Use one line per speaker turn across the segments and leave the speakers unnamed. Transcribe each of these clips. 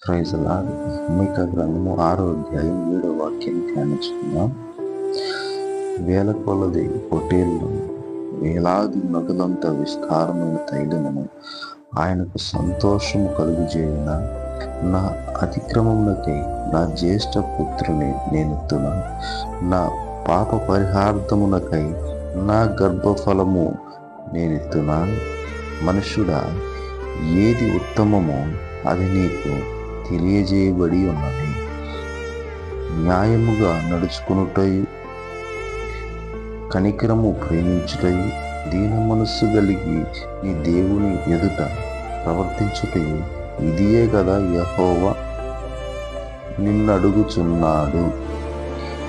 Praise lord. మీకా గ్రంథము 6వ అధ్యాయం 7వ వాక్యం ధ్యానించుకుందాం. వేల కొలది పొట్టేళ్లను, వేలాది నదులంత విస్తారమైన తైలమును ఆయనకు సంతోషము కలుగుజేయున నా అతిక్రమములకై నా జ్యేష్ఠ పుత్రుని నేనెత్తునా, నా పాప పరిహార్థమునకై నా గర్భఫలము నేనెత్తునా. మనుష్యుడా, ఏది ఉత్తమమో అది నీకు తెలియజేయబడి ఉన్నది. న్యాయముగా నడుచుకునుటయు, కనికరము ప్రేమించుటయు, దీన మనస్సు కలిగి నీ దేవుని ఎదుట ప్రవర్తించుటయు, ఇదియే కదా యెహోవా నిన్నడుగుచున్నాడు.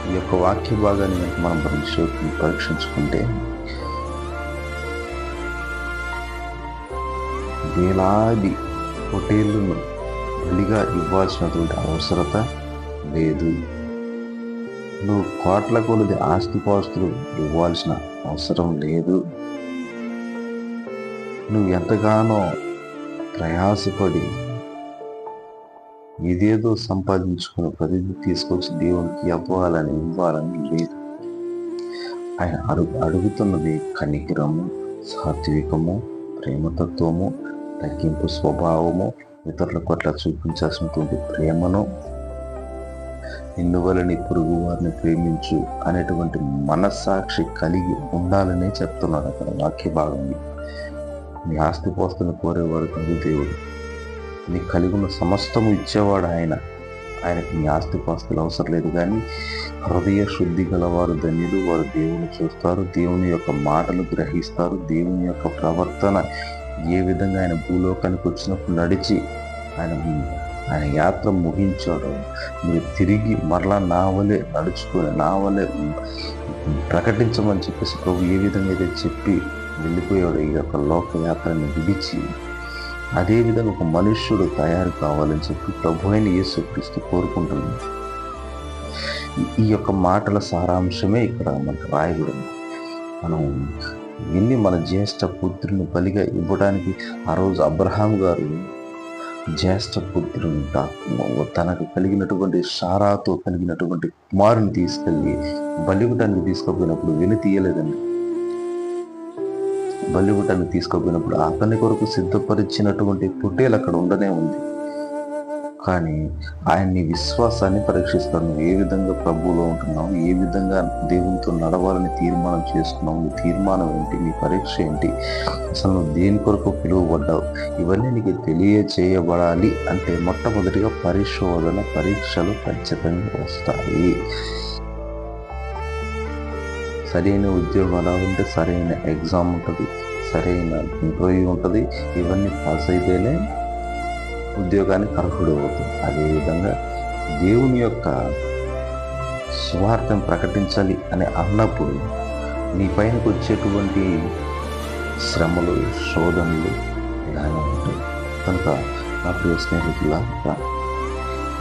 ఈ యొక్క వాక్య భాగాన్ని మనం పరీక్షించుకుంటే, వేలాది పొట్టేళ్లను బలిగా ఇవ్వాల్సినటువంటి అవసరత లేదు. నువ్వు కోట్ల కొలది ఆస్తిపాస్తులు ఇవ్వాల్సిన అవసరం లేదు. నువ్వు ఎంతగానో ప్రయాసపడి ఇదేదో సంపాదించుకుని ప్రతిదీ తీసుకొచ్చి దేవునికి ఇవ్వాలని లేదు. ఆయన అడుగుతున్నది కనికరము, సాత్వికము, ప్రేమతత్వము, తగ్గింపు స్వభావము, ఇతరుల పట్ల చూపించాల్సినటువంటి ప్రేమను, నిన్ను వలని పొరుగు వారిని ప్రేమించు అనేటువంటి మనస్సాక్షి కలిగి ఉండాలనే చెప్తున్నాడు అక్కడ వాక్య భాగంలో. నీ ఆస్తిపోస్తుని కోరేవాడు కాదు దేవుడు. నీకు కలిగి ఉన్న సమస్తము ఇచ్చేవాడు ఆయన. ఆయనకు నీ ఆస్తిపాస్తులు అవసరం లేదు. కానీ హృదయ శుద్ధి గలవారు ధన్యులు, వారు దేవుని చూస్తారు, దేవుని యొక్క మాటలు గ్రహిస్తారు, దేవుని యొక్క ప్రవర్తన ఏ విధంగా ఆయన భూలోకానికి వచ్చినప్పుడు నడిచి ఆయన యాత్ర ముగించాడో, మీరు తిరిగి మరలా నా వలె నడుచుకొని నా వలె ప్రకటించమని చెప్పేసి ప్రభు ఏ విధంగా అయితే చెప్పి వెళ్ళిపోయాడు ఈ యొక్క లోక యాత్రని విడిచి, అదేవిధంగా ఒక మనుష్యుడు తయారు కావాలని చెప్పి ప్రభు అయిన యేసుక్రీస్తు కోరుకుంటున్నాడు. ఈ యొక్క మాటల సారాంశమే ఇక్కడ మనకు రాయబడింది. మనం విని మన జ్యేష్ఠ పుత్రుని బలిగా ఇవ్వడానికి ఆ రోజు అబ్రహాం గారు జ్యేష్ఠ పుత్రుని తనకు కలిగినటువంటి సారాతో కలిగినటువంటి కుమారుని తీసుకెళ్ళి బలివ్వటానికి తీసుకుపోయినప్పుడు వెను తీయలేదండి. బలివ్వటానికి తీసుకుపోయినప్పుడు అతని కొరకు సిద్ధపరిచినటువంటి పొట్టేలు అక్కడ ఉండనే ఉంది. కానీ ఆయన్ని విశ్వాసాన్ని పరీక్షిస్తాను. నువ్వు ఏ విధంగా ప్రభువులో ఉంటున్నావు, ఏ విధంగా దేవునితో నడవాలని తీర్మానం చేసుకున్నావు, నీ తీర్మానం ఏంటి, నీ పరీక్ష ఏంటి, అసలు నువ్వు దేని కొరకు పిలువబడ్డావు, ఇవన్నీ నీకు తెలియచేయబడాలి అంటే మొట్టమొదటిగా పరీక్షలు ఖచ్చితంగా వస్తాయి. సరైన ఉద్యోగం అలా ఉంటే సరైన ఎగ్జామ్ ఉంటుంది, సరైన ఇంటర్వ్యూ ఉంటుంది. ఇవన్నీ పాస్ అయితేనే ఉద్యోగానికి అర్హుడు అవుతుంది. అదేవిధంగా దేవుని యొక్క స్వార్థం ప్రకటించాలి అని అన్నప్పుడు నీ పైనకు వచ్చేటువంటి శ్రమలు, శోధనలు ఇలానే ఉంటాయి. కనుక నా ప్రియ స్నేహితులారా,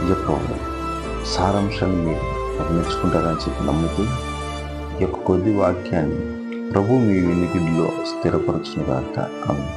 ఈ యొక్క సారాంశాన్ని మీరు గమనించుకుంటారని చెప్పి నమ్ముతూ ఈ యొక్క కొద్ది వాక్యాన్ని ప్రభు మీ వినికిడిలో స్థిరపరచును గాక. ఆమేన్.